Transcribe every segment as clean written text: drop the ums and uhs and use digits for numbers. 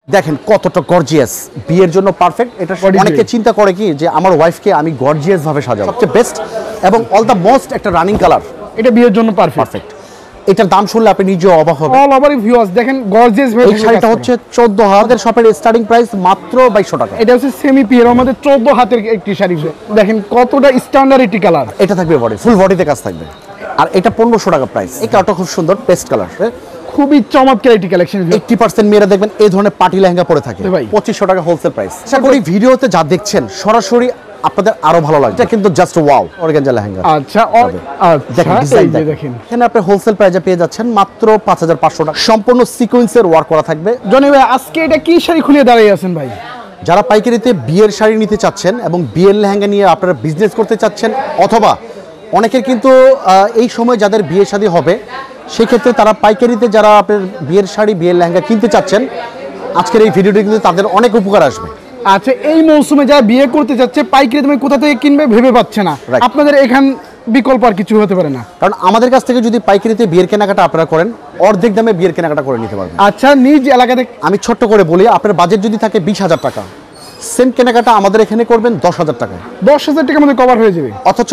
দেখেন কতটা গর্জিয়াস, বিয়ের জন্য পারফেক্ট। এটা অনেকে চিন্তা করে কি যে আমার ওয়াইফকে আমি গর্জিয়াস ভাবে সাজাবো, সবচেয়ে বেস্ট এবং অল দ্য মোস্ট একটা রানিং কালার, এটা বিয়ের জন্য পারফেক্ট। এটার দাম শুনলে আপনি নিজে অবাক হবেন। অল ওভার ভিউয়ার্স দেখেন গর্জিয়াস ভাবে। এই শাড়িটা হচ্ছে 14 হাতের, শপের স্টার্টিং প্রাইস মাত্র 2200 টাকা। এটা হচ্ছে সেমি পিওর আমাদের 14 হাতের একটি শাড়ি। দেখেন কতটা স্ট্যান্ডার্ড কালার। এটা থাকবে বডি, ফুল বডিতে কাজ থাকবে। আর এটা 1500 টাকা প্রাইস। এই কালারটা খুব সুন্দর, পেস্ট কালার, খুবই চমৎকার একটি কালেকশন। 80% মেয়েরা দেখবেন এই ধরনের পার্টি লেহেঙ্গা পরে থাকে। 2500 টাকা হোলসেল প্রাইস। আশা করি ভিডিওতে যা দেখছেন সরাসরি আপনাদের আরো ভালো লাগবে। এটা কিন্তু জাস্ট ওয়াও, অর্গানজা লেহেঙ্গা। আচ্ছা দেখেন ডিজাইন দেখেন। এখানে আপনি হোলসেল প্রাইসে পেয়ে যাচ্ছেন মাত্র 5500 টাকা। সম্পূর্ণ সিকোয়েন্সের ওয়ার্ক করা থাকবে। জনি ভাই আজকে এটা কি শাড়ি খুলে দাঁড়িয়ে আছেন ভাই? যারা পাইকারিতে বিয়ের শাড়ি নিতে চাচ্ছেন এবং বিয়ের লেহেঙ্গা নিয়ে আপনারা বিজনেস করতে চাচ্ছেন, অথবা অনেকের কিন্তু এই সময় যাদের বিয়ে শাদী হবে সেক্ষেত্রে তারা পাইকারিতে যারা আপনার বিয়ের শাড়ি বিয়ের লেহেঙ্গা কিনতে চাচ্ছেন, আজকের এই ভিডিওটি কিন্তু তাদের অনেক উপকার আসবে। আচ্ছা, এই মৌসুমে যারা বিয়ে করতে যাচ্ছে পাইকারি তুমি কোথা থেকে কিনবে ভেবে পাচ্ছে না, আপনাদের এখান বিকল্প আর কিছু হতে পারে না। কারণ আমাদের কাছ থেকে যদি পাইকারিতে বিয়ের কেনাকাটা আপনারা করেন, অর্ধেক দামে বিয়ের কেনাকাটা করে নিতে পারবেন। আচ্ছা, নিজ এলাকাতে আমি ছোট্ট করে বলি, আপনার বাজেট যদি থাকে 20,000 টাকা, সেম কেনাকাটা আমাদের এখানে করবেন 10,000 টাকায়। 10,000 টাকার মধ্যে কভার হয়ে যাবে। অথচ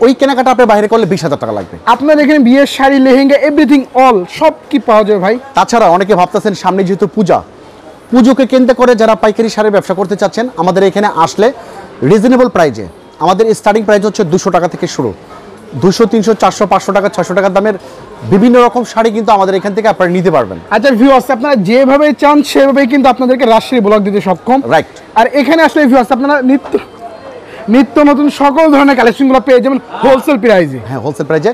ওই কেনাকাটা আপনি বাইরে করলে 20,000 টাকা লাগবে। আপনার এখানে বিয়ের শাড়ি লেহেঙ্গা এভরিথিং অল সব কি পাওয়া যাবে ভাই? তাছাড়া অনেকে ভাবতেছেন সামনে যেহেতু পুজোকে কেন্দ্র করে যারা পাইকারি শাড়ির ব্যবসা করতে চাচ্ছেন, আমাদের এখানে আসলে রিজনেবল প্রাইজে, আমাদের স্টার্টিং প্রাইস হচ্ছে 200 টাকা থেকে শুরু। 200, 300, 400, 500 টাকা, 600 টাকার দামের বিভিন্ন রকম শাড়ি কিন্তু আমাদের এখান থেকে আপনারা নিতে পারবেন। আচ্ছা ভিউয়ার্স, আপনারা যেভাবে চান সেভাবেই কিন্তু আপনাদেরকে রাজশাহী ব্লগ দিতে সক্ষম। রাইট। আর এখানে আসলে ভিউয়ার্স আপনারা নিত্য নতুন সকল ধরনের কালেকশনগুলো পেয়ে যাবেন হোলসেল প্রাইজে। হ্যাঁ, হোলসেল প্রাইজে।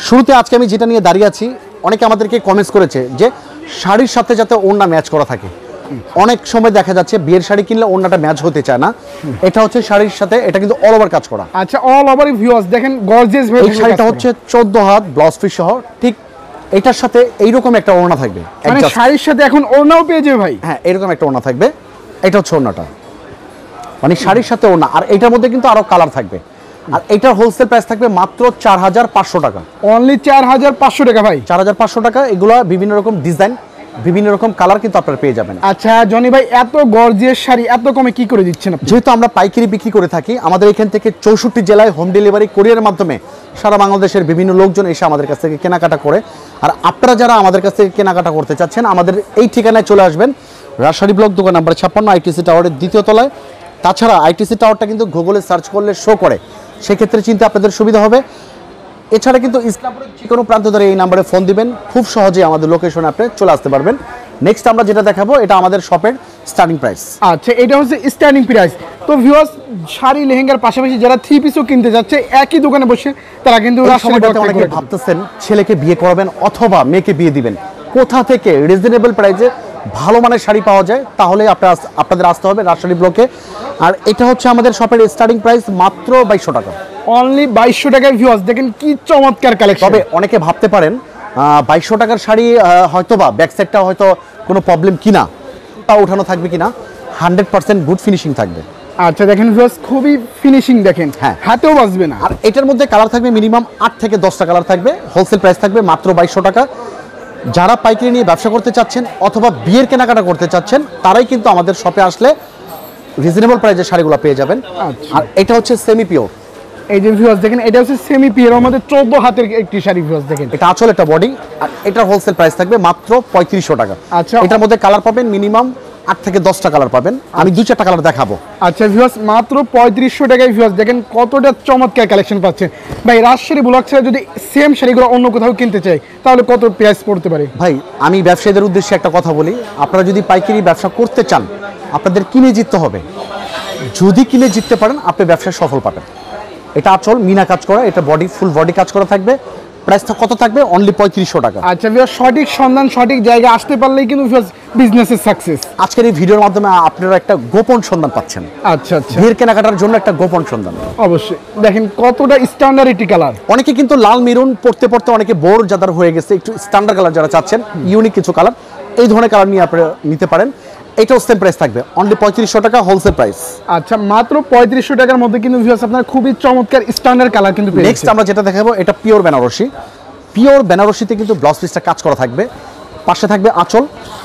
শুরুতে আজকে আমি যেটা নিয়ে দাঁড়িয়ে আছি, অনেকে আমাদেরকে কমেন্টস করেছে যে শাড়ির সাথে যাতে ওড়না ম্যাচ করা থাকে। অনেক সময় দেখা যাচ্ছে বিয়ের শাড়ি কিনলে ওড়নাটা ম্যাচ হতে চায় না। এটা হচ্ছে শাড়ির সাথে, এটা কিন্তু অল ওভার কাজ করা। আচ্ছা, অল ওভার ভিউয়ার্স দেখেন গর্জিয়াস ভাবে। এই শাড়িটা হচ্ছে 14 হাত ব্লাউজ পিস সহ, ঠিক এটার সাথে এইরকম একটা ওড়না থাকবে। মানে শাড়ির সাথে এখন ওড়নাও পেয়ে যাবে ভাই? হ্যাঁ, এরকম একটা ওড়না থাকবে। এটা হচ্ছে ওড়নাটা, মানে শাড়ির সাথে ওড়না। আর এটার মধ্যে কিন্তু আরো কালার থাকবে। আর এটার হোলসেল প্রাইস থাকবে মাত্র 4500 টাকা। অনলি 4500 টাকা ভাই। 4500 টাকা। এগুলো বিভিন্ন রকম ডিজাইন, বিভিন্ন রকম কালার কিন্তু আপনারা পেয়ে যাবেন। আচ্ছা জনি ভাই, এত গর্জিয়াস শাড়ি এত কমে কি করে দিচ্ছেন আপনি? যেহেতু আমরা পাইকারি বিক্রি করে থাকি, আমাদের এখান থেকে 64 জেলায় হোম ডেলিভারি কুরিয়ারের মাধ্যমে সারা বাংলাদেশের বিভিন্ন লোকজন এসে আমাদের কাছ থেকে কেনাকাটা করে। আর আপনারা যারা আমাদের কাছ থেকে কেনাকাটা করতে চাচ্ছেন, আমাদের এই ঠিকানায় চলে আসবেন, রাজশাহী ব্লক দোকান নাম্বার 56, আইটিসি টাওয়ারের 2য় তলায়। তাছাড়া আইটিসি টাওয়ারটা কিন্তু গুগলে সার্চ করলে শো করে, সেক্ষেত্রে চিন্তা আপনাদের সুবিধা হবে। এছাড়া কিন্তু ইসলামপুরের যে কোনো প্রান্ত ধরে এই নাম্বারে ফোন দিবেন, খুব সহজেই আমাদের লোকেশনে আপনি চলে আসতে পারবেন। নেক্সট আমরা যেটা দেখাবো, এটা আমাদের শপের স্টার্টিং প্রাইস। আচ্ছা, এটা হচ্ছে স্টার্টিং প্রাইস। তো ভিউয়ার্স, শাড়ি লেহেঙ্গার পাশাপাশি যারা 3 পিসও কিনতে যাচ্ছে একই দোকানে বসে, তারা কিন্তু অনেকে ভাবতেছেন ছেলেকে বিয়ে করাবেন অথবা মেয়েকে বিয়ে দিবেন, কোথা থেকে রিজনেবল প্রাইসে ভালো মানের শাড়ি পাওয়া যায়, তাহলে আপনাদের আসতে হবে রাজশাহী ব্লকে। আর এটা হচ্ছে আমাদের শপের স্টার্টিং প্রাইস মাত্র 2200 টাকা। অনলি 2200 টাকায় ভিউয়ার্স দেখেন কি চমৎকার কালেকশন। তবে অনেকে ভাবতে পারেন 2200 টাকার শাড়ি হয়তো বা ব্যাক সাইডটা হয়তো কোনো প্রবলেম কিনা, তা উঠানো থাকবে কিনা, 100% গুড ফিনিশিং থাকবে। আচ্ছা দেখেন ভিউয়ার্স, খুবই ফিনিশিং দেখেন, হ্যাঁ, হাতেও বাজবে না। আর এটার মধ্যে কালার থাকবে মিনিমাম 8 থেকে 10টা কালার থাকবে। হোলসেল প্রাইস থাকবে মাত্র 2200 টাকা। যারা পাইকারি নিয়ে ব্যবসা করতে চাচ্ছেন অথবা বিয়ের কেনাকাটা করতে চাচ্ছেন, তারাই কিন্তু আমাদের শপে আসলে রিজনেবল প্রাইসে শাড়িগুলো পেয়ে যাবেন। আর এটা হচ্ছে সেমি পিওর। এই যে ভিউয়ার্স দেখেন, এটা হচ্ছে সেমি পিওর আমাদের 14 হাতের একটি শাড়ি। ভিউয়ার্স দেখেন, এটা আঁচল, একটা বডি। আর এটার হোলসেল প্রাইস থাকবে মাত্র 3500 টাকা। আচ্ছা, এটার মধ্যে কালার পাবেন মিনিমাম 8 থেকে 10টা কালার পাবেন। আমি 2-4টা কালার দেখাবো। আচ্ছা ভিউয়ার্স, মাত্র 3500 টাকায় ভিউয়ার্স দেখেন কতটা চমৎকার কালেকশন পাচ্ছেন ভাই। রাজশাহী ব্লক ছেড়ে যদি সেম শাড়িগুলো অন্য কোথাও কিনতে চাই, তাহলে কত প্রাইস পড়তে পারে? ভাই, আমি ব্যবসায়ীদের উদ্দেশ্যে একটা কথা বলি, আপনারা যদি পাইকারি ব্যবসা করতে চান, আপনাদের কিনে জিততে হবে। যদি কিনে জিততে পারেন, আপনি ব্যবসায় সফল পাবেন। এটা আঁচল, মিনা কাজ করা, এটা বডি, ফুল বডি কাজ করা থাকবে। প্রাইসটা কত থাকবে? অনলি 3500 টাকা। আচ্ছা ভিউয়ার্স, সঠিক সন্ধান সঠিক জায়গায় আসতে পারলেই কিন্তু ভিউয়ার্স বিজনেসের সাকসেস। আজকের এই ভিডিওর মাধ্যমে আপনারা একটা গোপন সন্ধান পাচ্ছেন। আচ্ছা আচ্ছা, বিয়ের কেনাকাটার জন্য একটা গোপন সন্ধান। অবশ্যই দেখেন কতটা স্ট্যান্ডার্ড কালার। অনেকে কিন্তু লাল মেরুন পড়তে পড়তে অনেকে বোর যাদের হয়ে গেছে, একটু স্ট্যান্ডার্ড কালার যারা চাচ্ছেন, ইউনিক কিছু কালার, এই ধরনের কালার নিয়ে আপনারা নিতে পারেন। এটাও সেম প্রাইস থাকবে, অনলি 3500 টাকা হোলসেল প্রাইস। আচ্ছা, মাত্র 3500 টাকার মধ্যে কিন্তু ভিউয়ার্স আপনারা খুবই চমৎকার স্ট্যান্ডার্ড কালার কিন্তু পেয়ে যাচ্ছেন। নেক্সট আমরা যেটা দেখাবো, এটা পিওর বেনারসি। পিওর বেনারসিতে কিন্তু ব্লাউজ পিসটা কাজ করা থাকবে। পাশে থাকবে আঁচল,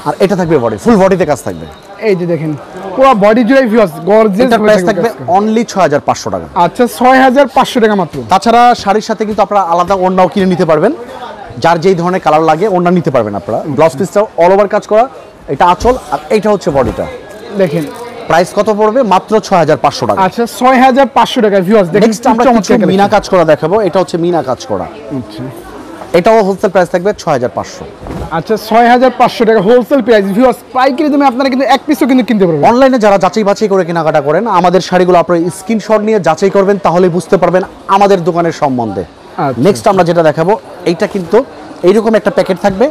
আর এটা থাকবে বডি, ফুল বডিতে কাজ থাকবে। এই যে দেখেন পুরো বডি জুড়ে ভিউয়ার্স গর্জিয়াস এটার প্রাইস থাকবে অনলি 6500 টাকা। আচ্ছা 6500 টাকা মাত্র। তাছাড়া শাড়ির সাথে কিন্তু আপনারা আলাদা ওড়নাও কিনে নিতে পারবেন, যার যেই ধরনের কালার লাগে ওড়না নিতে পারবেন আপনারা। ব্লাউজ পিসটাও অল ওভার কাজ করা, এটা আঁচল আর এইটা হচ্ছে বডিটা। দেখেন প্রাইস কত পড়বে? মাত্র 6500 টাকা। আচ্ছা 6500 টাকা ভিউয়ার্স দেখেন। নেক্সট আমরা কিছু মিনা কাজ করা দেখাবো, এটা হচ্ছে মিনা কাজ করা। আচ্ছা এটাও হোলসেল প্রাইস থাকবে 6500। আচ্ছা 6500 টাকা হোলসেল প্রাইস ভিউয়ার্স। পাইকারি দামে আপনারা কিন্তু এক পিসও কিন্তু কিনতে পারবেন। অনলাইনে যারা যাচাই বাছাই করে কেনাকাটা করেন, আমাদের শাড়িগুলো আপনারা স্ক্রিনশট নিয়ে যাচাই করবেন, তাহলে বুঝতে পারবেন আমাদের দোকানের সম্বন্ধে। আচ্ছা। নেক্সট আমরা যেটা দেখাবো, এইটা কিন্তু এইরকম একটা প্যাকেট থাকবে,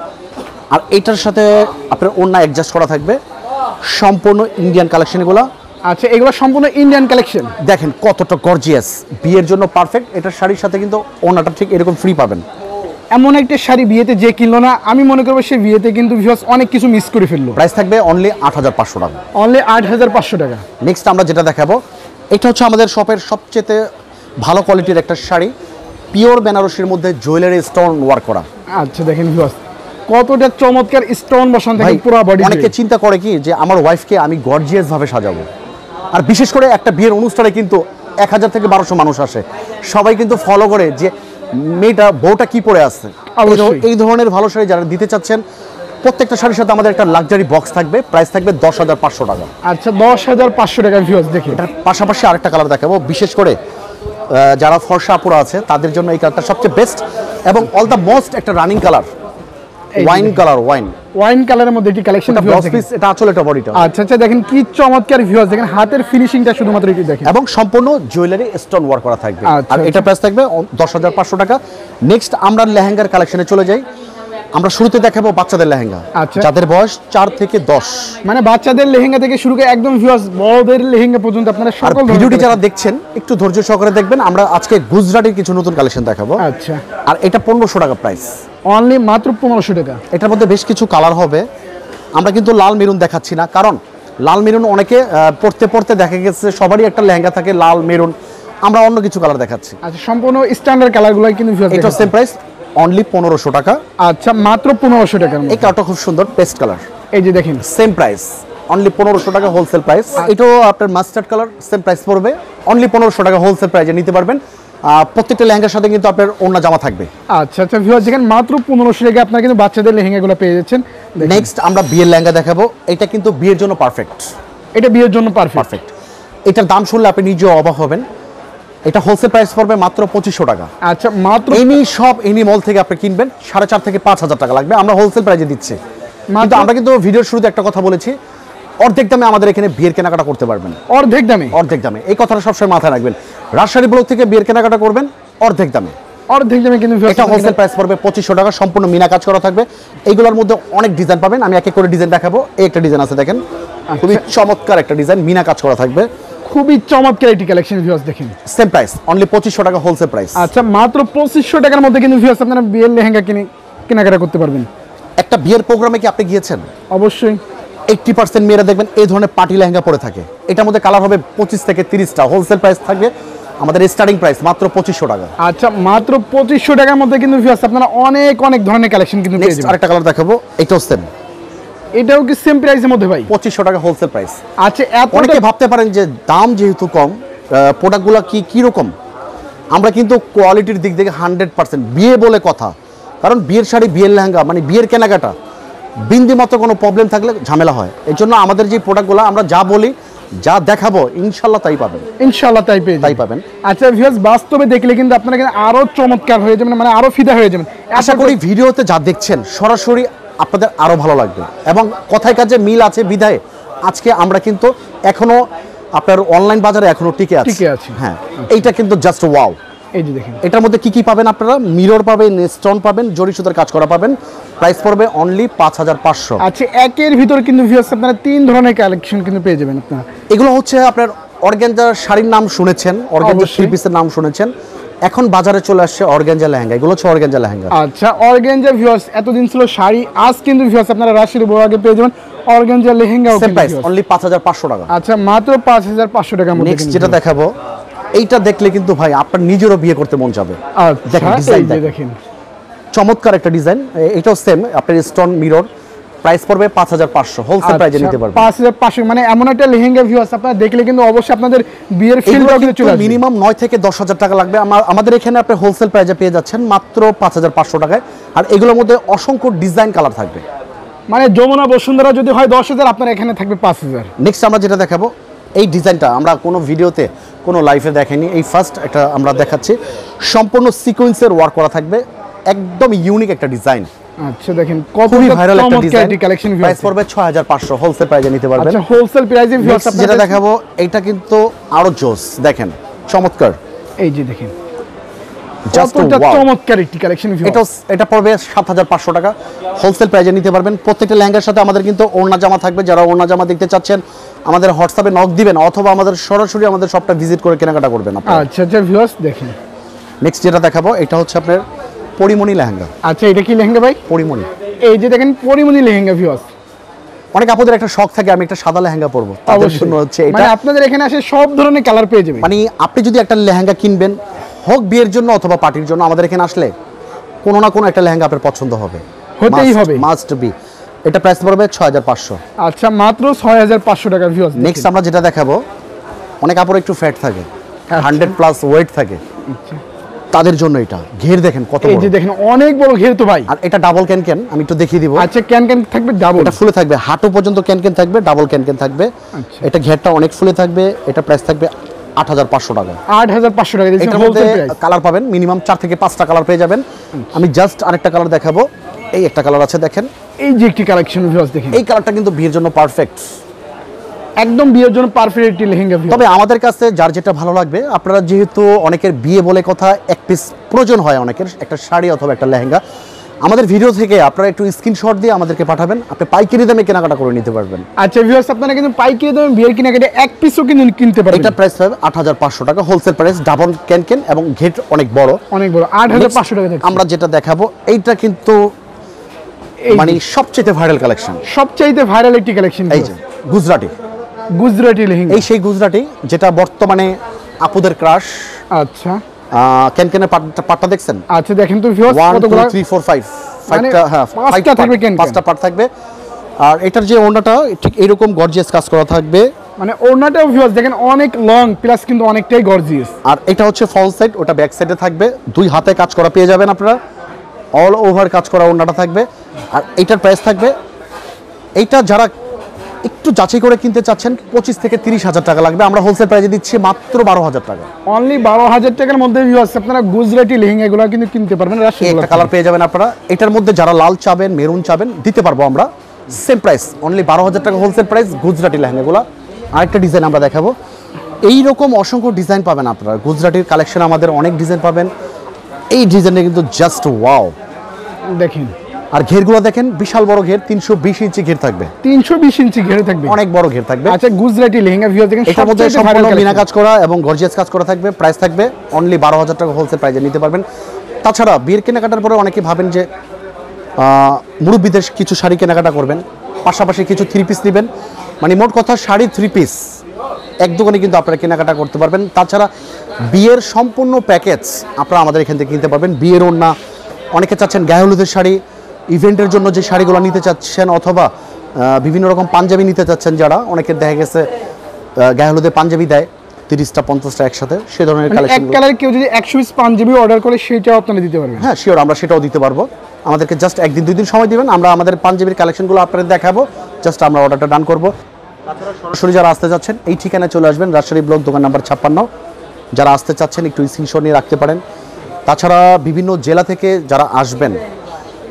আর এইটার সাথে আপনার ওড়না অ্যাডজাস্ট করা থাকবে, সম্পূর্ণ ইন্ডিয়ান কালেকশন এগুলো। আচ্ছা এগুলো সম্পূর্ণ ইন্ডিয়ান কালেকশন। দেখেন কতটা গর্জিয়াস, বিয়ের জন্য পারফেক্ট। এটার শাড়ির সাথে কিন্তু ওড়নাটা ঠিক এরকম ফ্রি পাবেন। এমন একটা শাড়ি বিয়েতে যে কিনলো না, আমি মনে করবো সে বিয়েতে কিন্তু ভিউয়ার্স অনেক কিছু মিস করে ফেললো। প্রাইস থাকবে অনলি 8500 টাকা। অনলি 8500 টাকা। নেক্সট আমরা যেটা দেখাবো, এটা হচ্ছে আমাদের শপের সবচেয়ে ভালো কোয়ালিটির একটা শাড়ি, পিওর বেনারসির মধ্যে জুয়েলারি স্টোন ওয়ার্ক করা। আচ্ছা দেখেন ভিউয়ার্স কতটা চমৎকার স্টোন বসানো থাকে পুরো বডি। অনেকে চিন্তা করে কি যে আমার ওয়াইফকে আমি গর্জিয়াস ভাবে সাজাবো, আর বিশেষ করে একটা বিয়ের অনুষ্ঠানে কিন্তু 1000 থেকে 1200 মানুষ আসে, সবাই কিন্তু ফলো করে যে মেয়েটা বউটা কি পরে আছে। অবশ্যই। এই ধরনের ভালো শাড়ি যারা দিতে চাচ্ছেন, প্রত্যেকটা শাড়ির সাথে আমাদের একটা লাক্সারি বক্স থাকবে, প্রাইস থাকবে 10500 টাকা। আচ্ছা 10500 টাকা ভিউয়ার্স দেখেন। এটার পাশাপাশি আরেকটা কালার দেখাবো, বিশেষ করে যারা ফর্সা আপুরা আছে তাদের জন্য এই কালারটা সবচেয়ে বেস্ট এবং অল দ্য মোস্ট একটা running colour, wine colour. Wine কালারের মধ্যে কি কালেকশন ভিউয়ার্স দেখেন। এটা আসলে এটা বডিটা। আচ্ছা আচ্ছা দেখেন কি চমৎকার ভিউয়ার্স দেখেন, হাতের ফিনিশিংটা শুধুমাত্র একটু দেখেন। এবং সম্পূর্ণ জুয়েলারি স্টোন ওয়ার্ক করা থাকবে। আচ্ছা, আর এটা প্রাইস থাকবে 10500 টাকা। নেক্সট আমরা লেহেঙ্গার কালেকশনে চলে যাই। আমরা শুরুতে দেখাবো বাচ্চাদের লেহেঙ্গা, আচ্ছা। যাদের বয়স 4 থেকে 10, মানে বাচ্চাদের লেহেঙ্গা থেকে শুরু করে একদম ভিউয়ার্স বড়দের লেহেঙ্গা পর্যন্ত আপনারা আর সকল ভিডিওটি যারা দেখছেন একটু ধৈর্য সহকারে দেখবেন। আমরা আজকে গুজরাটের কিছু নতুন কালেকশন দেখাবো। আচ্ছা আর এটা 1500 টাকা প্রাইস। অনলি মাত্র 1500 টাকা। এটার মধ্যে বেশ কিছু কালার হবে। আমরা কিন্তু লাল মেরুন দেখাচ্ছি না, কারণ লাল মেরুন অনেকে পড়তে পড়তে দেখা গেছে সবারই একটা লেহেঙ্গা থাকে লাল মেরুন, আমরা অন্য কিছু কালার দেখাচ্ছি। আচ্ছা সম্পূর্ণ স্ট্যান্ডার্ড কালারগুলো কিন্তু ভিউয়ার্স এটা সেম প্রাইস অনলি 1500 টাকা। আচ্ছা মাত্র 1500 টাকার এই মধ্যে। কালারটা খুব সুন্দর, পেস্ট কালার। এই যে দেখেন সেম প্রাইস অনলি 1500 টাকা হোলসেল প্রাইস। এটাও আপনার মাস্টার্ড কালার, সেম প্রাইস পড়বে অনলি 1500 টাকা হোলসেল প্রাইসে নিতে পারবেন। প্রত্যেকটা লেহেঙ্গার সাথে কিন্তু আপনার ওড়না জামা থাকবে। আচ্ছা আচ্ছা ভিউয়ার্স দেখেন মাত্র 1500 টাকা আপনারা কিন্তু বাচ্চাদের লেহেঙ্গাগুলো পেয়ে যাচ্ছেন। নেক্সট আমরা বিয়ের লেহেঙ্গা দেখাবো। এটা কিন্তু বিয়ের জন্য পারফেক্ট। এটা বিয়ের জন্য পারফেক্ট। পারফেক্ট। এটার দাম শুনলে আপনি নিজেও অবাক হবেন। এটা হোলসেল প্রাইস পড়বে মাত্র 2500 টাকা। আচ্ছা মাত্র এনি শপ এনি মল থেকে আপনি কিনবেন 4.5 থেকে 5000 টাকা লাগবে, আমরা হোলসেল প্রাইসে দিচ্ছি। কিন্তু আমরা কিন্তু ভিডিওর শুরুতে একটা কথা বলেছি, অর্ধেক দামে আমাদের এখানে বিয়ের কেনাকাটা করতে পারবেন। অর্ধেক দামে। অর্ধেক দামে, এই কথাটা সবসময় মাথায় রাখবেন। রাজশাহী ব্লক থেকে বিয়ের কেনাকাটা করবেন অর্ধেক দামে। অর্ধেক দামে কিন্তু এটা হোলসেল প্রাইস পড়বে 2500 টাকা, সম্পূর্ণ মিনা কাজ করা থাকবে। এইগুলোর মধ্যে অনেক ডিজাইন পাবেন, আমি এক এক করে ডিজাইন দেখাবো। এই একটা ডিজাইন আছে দেখেন, খুবই চমৎকার একটা ডিজাইন, মিনা কাজ করা থাকবে। খুবই চমৎকার একটি কালেকশন ভিউয়ার্স দেখেন। সেম প্রাইস অনলি 2500 টাকা হোলসেল প্রাইস। আচ্ছা মাত্র 2500 টাকার মধ্যে কিন্তু ভিউয়ার্স আপনারা বিয়ের লেহেঙ্গা কেনাকাটা করতে পারবেন। একটা বিয়ের প্রোগ্রামে কি আপনি গিয়েছেন? অবশ্যই। 80% মেয়েরা দেখবেন এই ধরনের পার্টি লেহেঙ্গা পরে থাকে। এটার মধ্যে কালার হবে 25 থেকে 30টা। হোলসেল প্রাইস থাকবে আমাদের স্টার্টিং প্রাইস মাত্র 2500 টাকা। আচ্ছা মাত্র 2500 টাকার মধ্যে কিন্তু ভিউয়ার্স আপনারা অনেক অনেক ধরনের কালেকশন কিন্তু পেয়ে নেক্সট যাবেন। আরেকটা কালার দেখাবো, এটাও সেম। এটাও কি সেম প্রাইসের মধ্যে ভাই? 2500 টাকা হোলসেল প্রাইস। আচ্ছা অনেকে এতটা ভাবতে পারেন যে দাম যেহেতু কম, প্রোডাক্টগুলো কি রকম। আমরা কিন্তু কোয়ালিটির দিক থেকে 100% বিয়ে বলে কথা, কারণ বিয়ের শাড়ি বিয়ের লেহেঙ্গা মানে বিয়ের কেনাকাটা বিন্দু মাত্র কোনো প্রবলেম থাকলে ঝামেলা হয়। এই জন্য আমাদের যে প্রোডাক্টগুলো আমরা যা বলি যা দেখাবো ইনশাল্লাহ তাই পাবেন। ইনশাআল্লাহ তাই পাবেন। আচ্ছা ভিউয়ার্স বাস্তবে দেখলে কিন্তু আপনারা কিন্তু আরো চমৎকার হয়ে যাবেন, মানে আরো ফিদা হয়ে যাবেন। আশা করি ভিডিওতে যা দেখছেন সরাসরি আপনাদের আরো ভালো লাগবে এবং কথায় কাজে মিল আছে বিধায় আজকে আমরা কিন্তু এখনো আপনার অনলাইন বাজারে এখনো টিকে আছি। হ্যাঁ, এইটা কিন্তু জাস্ট ওয়াও। এই যে দেখেন এটার মধ্যে কি পাবেন আপনারা? মিরর পাবেন, স্টোন পাবেন, জরি সুতার কাজ করা পাবেন। প্রাইস পড়বে অনলি 5500। আচ্ছা একের ভিতর কিন্তু ভিউয়ার্স আপনারা 3 ধরনের কালেকশন কিন্তু পেয়ে যাবেন আপনারা। এগুলো হচ্ছে আপনার অর্গানজা শাড়ির নাম শুনেছেন, অর্গানজা থ্রি পিসের নাম শুনেছেন, এখন বাজারে চলে আসছে অর্গানজা লেহেঙ্গা। এগুলো হচ্ছে অর্গানজা লেহেঙ্গা। আচ্ছা অর্গানজা ভিউয়ার্স এতদিন ছিল শাড়ি, আজ কিন্তু ভিউয়ার্স আপনারা রাজশাহী বড়াকে পেয়ে যাবেন organza lehenga. Same price only 5500 টাকা। আচ্ছা মাত্র 5500 টাকার মধ্যে। নেক্সট যেটা দেখাবো, এইটা দেখলে কিন্তু ভাই আপনার নিজেরও বিয়ে করতে মন যাবে। আচ্ছা দেখেন ডিজাইন দেখেন চমৎকার একটা ডিজাইন, এটাও সেম আপনার স্টোন মিরর, প্রাইস পড়বে 5500 হোলসেল প্রাইসে নিতে পারবেন। 5500 মানে এমন একটা লেহেঙ্গা ভিউয়ার্স আপনারা দেখলে কিন্তু অবশ্যই আপনাদের বিয়ের ফিলটাও কিন্তু চলে আসবে। মিনিমাম 9 থেকে 10000 টাকা লাগবে। আমাদের এখানে আপনি হোলসেল প্রাইসে পেয়ে যাচ্ছেন মাত্র 5500 টাকায়। আর এগুলোর মধ্যে অসংখ্য ডিজাইন কালার থাকবে, মানে যমুনা বসুন্ধরা যদি হয় 10000, আপনার এখানে থাকবে 5000। নেক্সট আমরা যেটা দেখাবো, এই ডিজাইনটা আমরা কোনো ভিডিওতে কোনো লাইভে দেখাইনি, এই ফার্স্ট একটা আমরা দেখাচ্ছি। সম্পূর্ণ সিকোয়েন্সের ওয়ার্ক করা থাকবে, একদম ইউনিক একটা ডিজাইন। আচ্ছা দেখেন কত ভাইরাল একটা ডিজাইন, কালেকশন প্রাইস পড়বে 6500 হোলসেল প্রাইসে নিতে পারবেন। আচ্ছা হোলসেল প্রাইসে ভিউয়ার্স আপনারা যেটা দেখাবো এটা কিন্তু আরো জোস, দেখেন চমৎকার, এই যে দেখেন জাস্ট চমৎকার একটি কালেকশন ভিউয়ার্স। এটা পড়বে 7500 টাকা হোলসেল প্রাইসে নিতে পারবেন। প্রত্যেকটা লেহেঙ্গার সাথে আমাদের কিন্তু ওড়না জামা থাকবে। যারা ওড়না জামা দেখতে চাচ্ছেন আমাদের হোয়াটসঅ্যাপে নক দিবেন অথবা আমাদের সরাসরি আমাদের শপটা ভিজিট করে কেনাকাটা করবেন আপনারা। আচ্ছা আচ্ছা ভিউয়ার্স দেখেন নেক্সট যেটা দেখাবো এটা হচ্ছে আপনার পরিমণি লেহেঙ্গা। আচ্ছা এটা কি লেহেঙ্গা ভাই? পরিমণি, এই যে দেখেন পরিমণি লেহেঙ্গা ভিউয়ার্স। অনেক আপুদের একটা শখ থাকে আমি একটা সাদা লেহেঙ্গা পরবো, তাদের জন্য হচ্ছে এটা। মানে আপনাদের এখানে আসে সব ধরনের কালার পেয়ে যাবেন। মানে আপনি যদি একটা লেহেঙ্গা কিনবেন হোক বিয়ের জন্য অথবা পার্টির জন্য, আমাদের এখানে আসলে কোনো না কোনো একটা লেহেঙ্গা আপনার পছন্দ হবে, হতেই হবে, মাস্ট বি। এটা প্রাইস পড়বে 6500। আচ্ছা মাত্র 6500 টাকা ভিউয়ার্স। নেক্সট আমরা যেটা দেখাবো, অনেক আপুর একটু ফ্যাট থাকে, 100+ ওয়েট থাকে, তাদের জন্য এটা। ঘের দেখেন কত বড়, এই যে দেখেন অনেক বড় ঘের তো ভাই। আর এটা ডাবল ক্যান, আমি একটু দেখিয়ে দিব। আচ্ছা ক্যান থাকবে ডাবল, এটা ফুলে থাকবে, হাঁটু পর্যন্ত ক্যান থাকবে, ডাবল ক্যান থাকবে। এটা ঘেরটা অনেক ফুলে থাকবে। এটা প্রাইস থাকবে 8500 টাকা। 8500 টাকা দিচ্ছেন এটার হোলসেল মধ্যে প্রাইস। কালার পাবেন মিনিমাম 4 থেকে 5টা কালার পেয়ে যাবেন। আমি জাস্ট আরেকটা কালার দেখাবো, এই একটা কালার আছে দেখেন, এই যে একটি কালেকশন ভিউয়ার্স দেখেন। এই কালারটা কিন্তু বিয়ের জন্য পারফেক্ট, একদম বিয়ের জন্য পারফেক্ট একটি লেহেঙ্গা ভিউয়ার্স। তবে আমাদের কাছে যার যেটা ভালো লাগবে, আপনারা যেহেতু অনেকের বিয়ে বলে কথা এক পিস প্রয়োজন হয়, অনেকের একটা শাড়ি অথবা একটা লেহেঙ্গা, আমাদের ভিডিও থেকে আপনারা একটু স্ক্রিনশট দিয়ে আমাদেরকে পাঠাবেন, আপনি পাইকারি দামে কেনাকাটা করে নিতে পারবেন। আচ্ছা ভিউয়ার্স আপনারা কিন্তু পাইকারি দামে বিয়ের কেনাকাটা এক পিসও কিন্তু কিনতে পারবেন। এটা প্রাইস হবে 8500 টাকা হোলসেল প্রাইস, ডাবল ক্যান এবং ঘেট অনেক বড়, অনেক বড় 8500 টাকা দেখছি। আমরা যেটা দেখাবো এইটা কিন্তু মানে সবচেয়ে ভাইরাল কালেকশন, সবচাইতে ভাইরাল একটি কালেকশন। এই যে গুজরাটি লেহেঙ্গা, এই সেই গুজরাটি যেটা বর্তমানে আপুদের ক্রাশ। আচ্ছা ক্যানকেনের পাটটা দেখছেন? আচ্ছা দেখেন তো ভিউয়ার্স 1 2 কতগুলো 3 4 5 মানে 5টা, হ্যাঁ 5টা থাকবে ক্যান, 5টা পার্ট থাকবে। আর এটার যে ওড়নাটা ঠিক এরকম গর্জিয়াস কাজ করা থাকবে, মানে ওড়নাটাও ভিউয়ার্স দেখেন অনেক লং প্লাস কিন্তু অনেকটাই গর্জিয়াস। আর এটা হচ্ছে ফ্রন্ট সাইড, ওটা ব্যাক সাইডে থাকবে, দুই হাতে কাজ করা পেয়ে যাবেন আপনারা, অল ওভার কাজ করা ওড়নাটা থাকবে। আর এইটার প্রাইস থাকবে, এইটা যারা একটু যাচাই করে কিনতে চাচ্ছেন 25 থেকে 30,000 টাকা লাগবে, আমরা হোলসেল প্রাইসে দিচ্ছি মাত্র 12000 টাকা। অনলি 12000 টাকার মধ্যে ভিউয়ার্স আপনারা গুজরাটি লেহেঙ্গাগুলো কিন্তু কিনতে পারবেন। একটা কালার পেয়ে যাবেন আপনারা, এটার মধ্যে যারা লাল চাবেন মেরুন চাবেন দিতে পারবো আমরা, সেম প্রাইস অনলি 12000 টাকা হোলসেল প্রাইস গুজরাটি লেহেঙ্গাগুলো। আরেকটা ডিজাইন আমরা দেখাবো, এই রকম অসংখ্য ডিজাইন পাবেন আপনারা, গুজরাটির কালেকশন আমাদের অনেক ডিজাইন পাবেন। এই ডিজাইনটা কিন্তু জাস্ট ওয়াও দেখেন। আর ঘেরগুলো দেখেন, বিশাল বড় ঘের, 320 ইঞ্চি ঘের থাকবে, 320 ইঞ্চি ঘের থাকবে, অনেক বড় ঘের থাকবে। আচ্ছা গুজরাটি লেহেঙ্গা ভিউয়ার্স দেখেন, এটার মধ্যে সম্পূর্ণ মিনা কাজ করা এবং গর্জিয়াস কাজ করা থাকবে, প্রাইস থাকবে অনলি 12000 টাকা হোলসেল প্রাইসে নিতে পারবেন। তাছাড়া বিয়ের কেনাকাটার পরে অনেকে ভাবেন যে মুরব্বীদের কিছু শাড়ি কেনাকাটা করবেন, পাশাপাশি কিছু 3 পিস নেবেন, মানে মোট কথা শাড়ি 3 পিস এক দোকানে কিন্তু আপনারা কেনাকাটা করতে পারবেন। তাছাড়া বিয়ের সম্পূর্ণ প্যাকেজ আপনারা আমাদের এখান থেকে কিনতে পারবেন। বিয়ের ওড়না, অনেকে চাচ্ছেন গায়ে হলুদের শাড়ি, ইভেন্টের জন্য যে শাড়িগুলো নিতে চাচ্ছেন, অথবা বিভিন্ন রকম পাঞ্জাবি নিতে চাচ্ছেন, যারা অনেকের দেখা গেছে গায়ে হলুদের পাঞ্জাবি দেয় 30টা 50টা একসাথে, সে ধরনের কালেকশন। এক কালার কেউ যদি 100 পিস পাঞ্জাবি অর্ডার করে সেটাও আপনারা দিতে পারবেন। হ্যাঁ শিওর, আমরা সেটাও দিতে পারবো। আমাদেরকে জাস্ট 1 দিন 2 দিন সময় দিবেন, আমরা আমাদের পাঞ্জাবির কালেকশনগুলো আপনাদের দেখাবো, জাস্ট আমরা অর্ডারটা ডান করবো। সরাসরি যারা আসতে চাচ্ছেন এই ঠিকানায় চলে আসবেন, রাজশাহী ব্লক, দোকান নাম্বার 56। যারা আসতে চাচ্ছেন একটু স্ক্রিনশট নিয়ে রাখতে পারেন। তাছাড়া বিভিন্ন জেলা থেকে যারা আসবেন,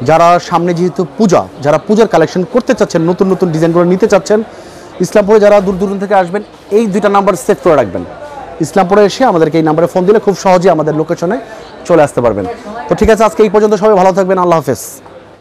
যারা সামনে যেহেতু পূজা, যারা পূজার কালেকশন করতে চাচ্ছেন, নতুন নতুন ডিজাইনগুলো নিতে চাচ্ছেন, ইসলামপুরে যারা দূর দূরান্ত থেকে আসবেন এই 2টা নাম্বার সেভ করে রাখবেন। ইসলামপুরে এসে আমাদেরকে এই নাম্বারে ফোন দিলে খুব সহজেই আমাদের লোকেশনে চলে আসতে পারবেন। তো ঠিক আছে, আজকে এই পর্যন্ত, সবাই ভালো থাকবেন, আল্লাহ হাফেজ।